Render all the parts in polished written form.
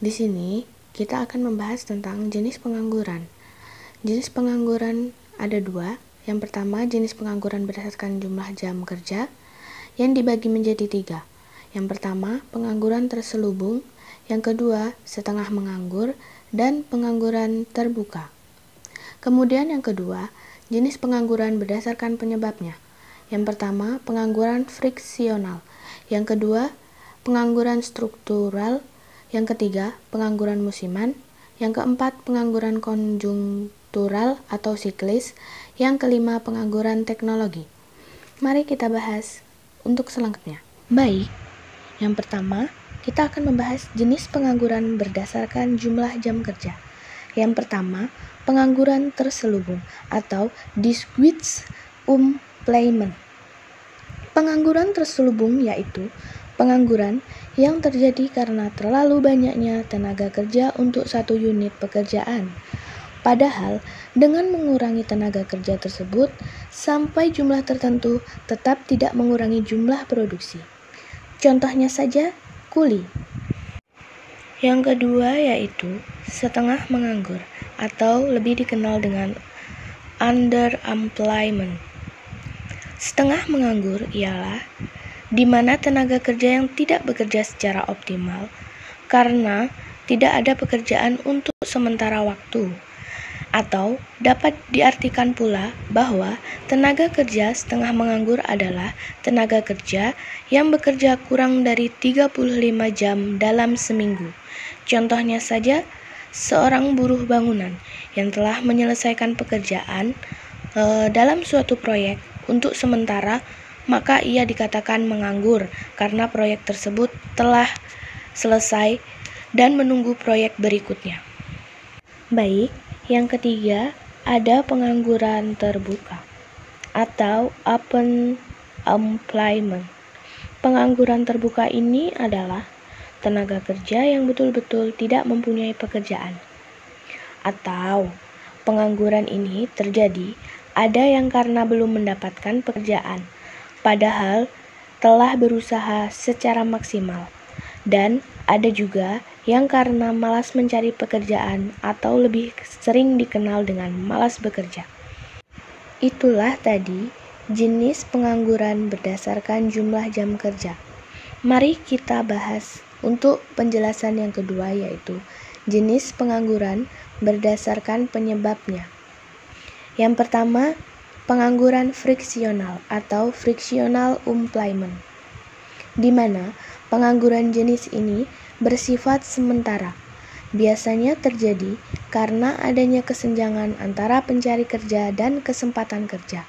Di sini kita akan membahas tentang jenis pengangguran. Jenis pengangguran ada dua. Yang pertama, jenis pengangguran berdasarkan jumlah jam kerja yang dibagi menjadi tiga. Yang pertama, pengangguran terselubung. Yang kedua, setengah menganggur, dan pengangguran terbuka. Kemudian yang kedua, jenis pengangguran berdasarkan penyebabnya. Yang pertama, pengangguran friksional. Yang kedua, pengangguran struktural. Yang ketiga, pengangguran musiman. Yang keempat, pengangguran konjungtural atau siklis. Yang kelima, pengangguran teknologi. Mari kita bahas untuk selengkapnya. Baik, yang pertama, kita akan membahas jenis pengangguran berdasarkan jumlah jam kerja. Yang pertama, pengangguran terselubung atau disguised unemployment. Pengangguran terselubung yaitu pengangguran yang terjadi karena terlalu banyaknya tenaga kerja untuk satu unit pekerjaan. Padahal, dengan mengurangi tenaga kerja tersebut sampai jumlah tertentu tetap tidak mengurangi jumlah produksi. Contohnya saja, kuli. Yang kedua yaitu setengah menganggur atau lebih dikenal dengan underemployment. Setengah menganggur ialah di mana tenaga kerja yang tidak bekerja secara optimal karena tidak ada pekerjaan untuk sementara waktu. Atau dapat diartikan pula bahwa tenaga kerja setengah menganggur adalah tenaga kerja yang bekerja kurang dari 35 jam dalam seminggu. Contohnya saja, seorang buruh bangunan yang telah menyelesaikan pekerjaan dalam suatu proyek untuk sementara, maka ia dikatakan menganggur karena proyek tersebut telah selesai dan menunggu proyek berikutnya. Baik, yang ketiga ada pengangguran terbuka atau open employment. Pengangguran terbuka ini adalah tenaga kerja yang betul-betul tidak mempunyai pekerjaan. Atau pengangguran ini terjadi ada yang karena belum mendapatkan pekerjaan, padahal telah berusaha secara maksimal. Dan ada juga yang karena malas mencari pekerjaan atau lebih sering dikenal dengan malas bekerja. Itulah tadi jenis pengangguran berdasarkan jumlah jam kerja. Mari kita bahas untuk penjelasan yang kedua yaitu jenis pengangguran berdasarkan penyebabnya. Yang pertama, pengangguran friksional atau frictional unemployment, di mana pengangguran jenis ini bersifat sementara. Biasanya terjadi karena adanya kesenjangan antara pencari kerja dan kesempatan kerja.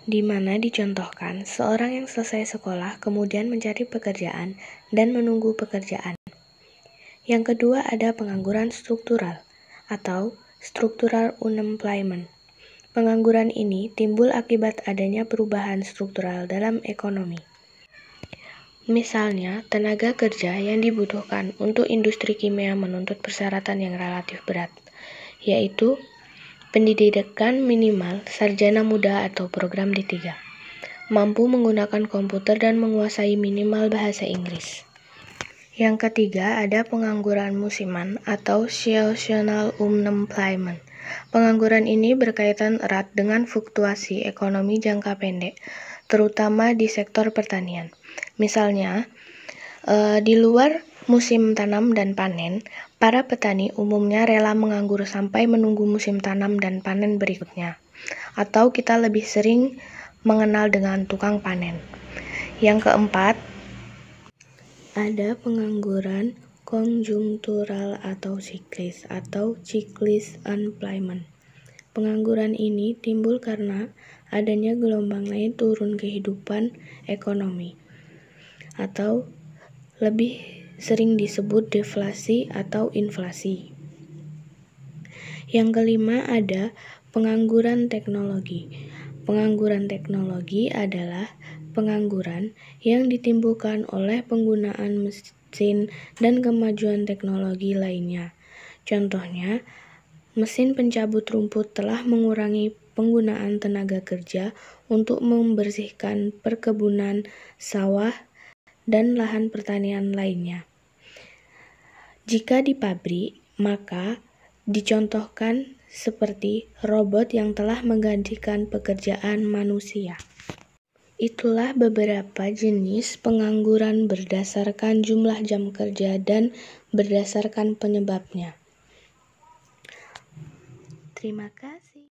Di mana dicontohkan seorang yang selesai sekolah kemudian mencari pekerjaan dan menunggu pekerjaan. Yang kedua ada pengangguran struktural atau structural unemployment. Pengangguran ini timbul akibat adanya perubahan struktural dalam ekonomi. Misalnya, tenaga kerja yang dibutuhkan untuk industri kimia menuntut persyaratan yang relatif berat, yaitu pendidikan minimal sarjana muda atau program D3, mampu menggunakan komputer dan menguasai minimal bahasa Inggris. Yang ketiga ada pengangguran musiman atau seasonal unemployment. Pengangguran ini berkaitan erat dengan fluktuasi ekonomi jangka pendek, terutama di sektor pertanian. Misalnya, di luar musim tanam dan panen, para petani umumnya rela menganggur sampai menunggu musim tanam dan panen berikutnya. Atau kita lebih sering mengenal dengan tukang panen. Yang keempat, ada pengangguran konjungtural atau siklis atau cyclic unemployment. Pengangguran ini timbul karena adanya gelombang naik turun kehidupan ekonomi atau lebih sering disebut deflasi atau inflasi. Yang kelima ada pengangguran teknologi. Pengangguran teknologi adalah pengangguran yang ditimbulkan oleh penggunaan mesin dan kemajuan teknologi lainnya. Contohnya, mesin pencabut rumput telah mengurangi penggunaan tenaga kerja untuk membersihkan perkebunan, sawah, dan lahan pertanian lainnya. Jika di pabrik, maka dicontohkan seperti robot yang telah menggantikan pekerjaan manusia. Itulah beberapa jenis pengangguran berdasarkan jumlah jam kerja dan berdasarkan penyebabnya. Terima kasih.